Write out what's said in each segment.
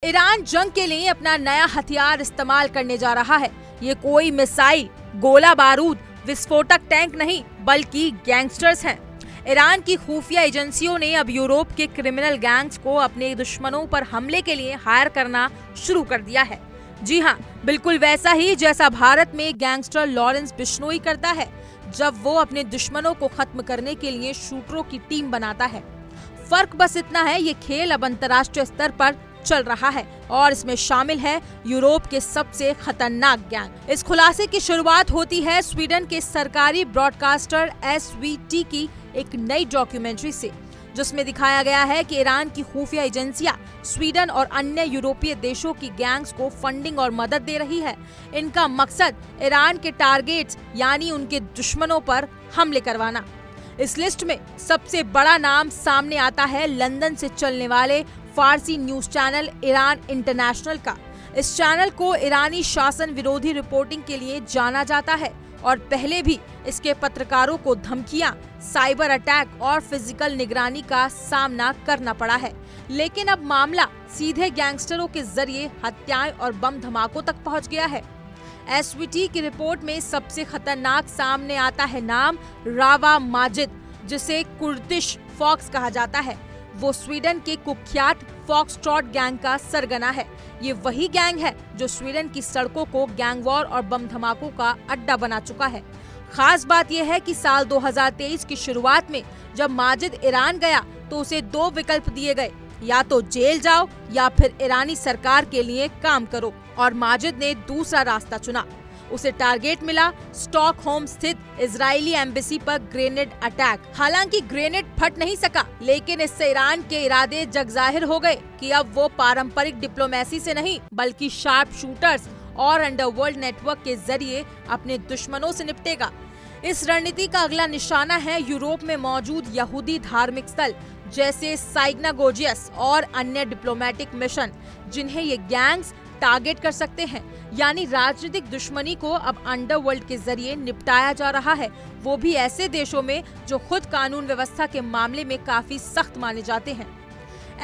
Iran जंग के लिए अपना नया हथियार इस्तेमाल करने जा रहा है। ये कोई मिसाइल, गोला बारूद, विस्फोटक टैंक नहीं बल्कि गैंगस्टर्स हैं। ईरान की खुफिया एजेंसियों ने अब यूरोप के क्रिमिनल गैंग्स को अपने दुश्मनों पर हमले के लिए हायर करना शुरू कर दिया है। जी हाँ, बिल्कुल वैसा ही जैसा भारत में गैंगस्टर लॉरेंस बिश्नोई करता है जब वो अपने दुश्मनों को खत्म करने के लिए शूटरों की टीम बनाता है। फर्क बस इतना है, ये खेल अब अंतर्राष्ट्रीय स्तर पर चल रहा है और इसमें शामिल है यूरोप के सबसे खतरनाक गैंग। इस खुलासे की शुरुआत होती है स्वीडन के सरकारी ब्रॉडकास्टर SVT की एक नई डॉक्यूमेंट्री से, जिसमें दिखाया गया है कि ईरान की खुफिया एजेंसियां स्वीडन और अन्य यूरोपीय देशों की गैंग्स को फंडिंग और मदद दे रही है। इनका मकसद ईरान के टारगेट्स यानी उनके दुश्मनों पर हमले करवाना। इस लिस्ट में सबसे बड़ा नाम सामने आता है लंदन से चलने वाले फारसी न्यूज चैनल ईरान इंटरनेशनल का। इस चैनल को ईरानी शासन विरोधी रिपोर्टिंग के लिए जाना जाता है और पहले भी इसके पत्रकारों को धमकियां, साइबर अटैक और फिजिकल निगरानी का सामना करना पड़ा है। लेकिन अब मामला सीधे गैंगस्टरों के जरिए हत्याएं और बम धमाकों तक पहुंच गया है। SVT की रिपोर्ट में सबसे खतरनाक सामने आता है नाम रावा माजिद, जिसे कुर्दिश फॉक्स कहा जाता है। वो स्वीडन के कुख्यात फॉक्सट्रॉट गैंग का सरगना है। ये वही गैंग है जो स्वीडन की सड़कों को गैंग वॉर और बम धमाकों का अड्डा बना चुका है। खास बात यह है कि साल 2023 की शुरुआत में जब माजिद ईरान गया तो उसे दो विकल्प दिए गए, या तो जेल जाओ या फिर ईरानी सरकार के लिए काम करो, और माजिद ने दूसरा रास्ता चुना। उसे टारगेट मिला स्टॉकहोम स्थित इजरायली एम्बेसी पर ग्रेनेड अटैक। हालांकि ग्रेनेड फट नहीं सका, लेकिन इससे ईरान के इरादे जग जाहिर हो गए कि अब वो पारंपरिक डिप्लोमेसी से नहीं बल्कि शार्प शूटर्स और अंडरवर्ल्ड नेटवर्क के जरिए अपने दुश्मनों से निपटेगा। इस रणनीति का अगला निशाना है यूरोप में मौजूद यहूदी धार्मिक स्थल जैसे साइग्नागोजियस और अन्य डिप्लोमेटिक मिशन, जिन्हें ये गैंग्स टारगेट कर सकते हैं। यानी राजनीतिक दुश्मनी को अब अंडरवर्ल्ड के जरिए निपटाया जा रहा है, वो भी ऐसे देशों में जो खुद कानून व्यवस्था के मामले में काफी सख्त माने जाते हैं।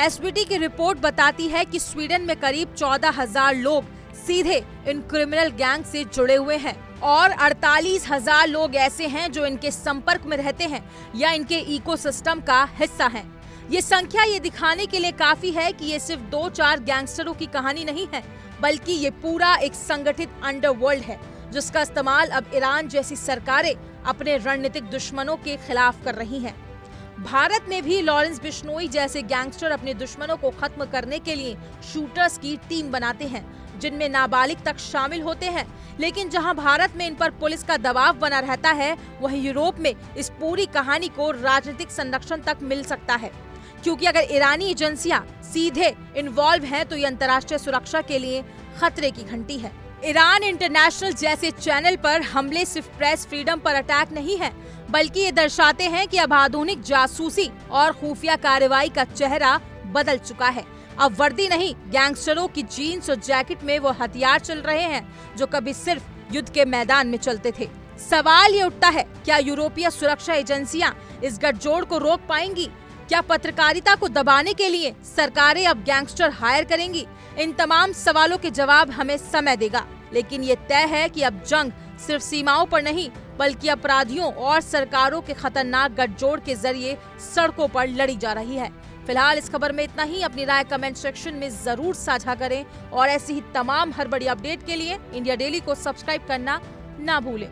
SVT की रिपोर्ट बताती है कि स्वीडन में करीब 14,000 लोग सीधे इन क्रिमिनल गैंग से जुड़े हुए हैं और 48,000 लोग ऐसे हैं जो इनके संपर्क में रहते हैं या इनके इकोसिस्टम का हिस्सा हैं। ये संख्या ये दिखाने के लिए काफी है कि ये सिर्फ 2-4 गैंगस्टरों की कहानी नहीं है, बल्कि ये पूरा एक संगठित अंडरवर्ल्ड है जिसका इस्तेमाल अब ईरान जैसी सरकारें अपने रणनीतिक दुश्मनों के खिलाफ कर रही हैं। भारत में भी लॉरेंस बिश्नोई जैसे गैंगस्टर अपने दुश्मनों को खत्म करने के लिए शूटर्स की टीम बनाते हैं, जिनमें नाबालिग तक शामिल होते हैं। लेकिन जहां भारत में इन पर पुलिस का दबाव बना रहता है, वहीं यूरोप में इस पूरी कहानी को राजनीतिक संरक्षण तक मिल सकता है, क्योंकि अगर ईरानी एजेंसियां सीधे इन्वॉल्व हैं तो ये अंतर्राष्ट्रीय सुरक्षा के लिए खतरे की घंटी है। ईरान इंटरनेशनल जैसे चैनल पर हमले सिर्फ प्रेस फ्रीडम पर अटैक नहीं है, बल्कि ये दर्शाते हैं कि अब आधुनिक जासूसी और खुफिया कार्रवाई का चेहरा बदल चुका है। अब वर्दी नहीं, गैंगस्टरों की जीन्स और जैकेट में वो हथियार चल रहे हैं जो कभी सिर्फ युद्ध के मैदान में चलते थे। सवाल ये उठता है, क्या यूरोपीय सुरक्षा एजेंसियां इस गठजोड़ को रोक पाएंगी? क्या पत्रकारिता को दबाने के लिए सरकारें अब गैंगस्टर हायर करेंगी? इन तमाम सवालों के जवाब हमें समय देगा, लेकिन ये तय है कि अब जंग सिर्फ सीमाओं पर नहीं बल्कि अपराधियों और सरकारों के खतरनाक गठजोड़ के जरिए सड़कों पर लड़ी जा रही है। फिलहाल इस खबर में इतना ही। अपनी राय कमेंट सेक्शन में जरूर साझा करें और ऐसी ही तमाम हर बड़ी अपडेट के लिए इंडिया डेली को सब्सक्राइब करना ना भूलें।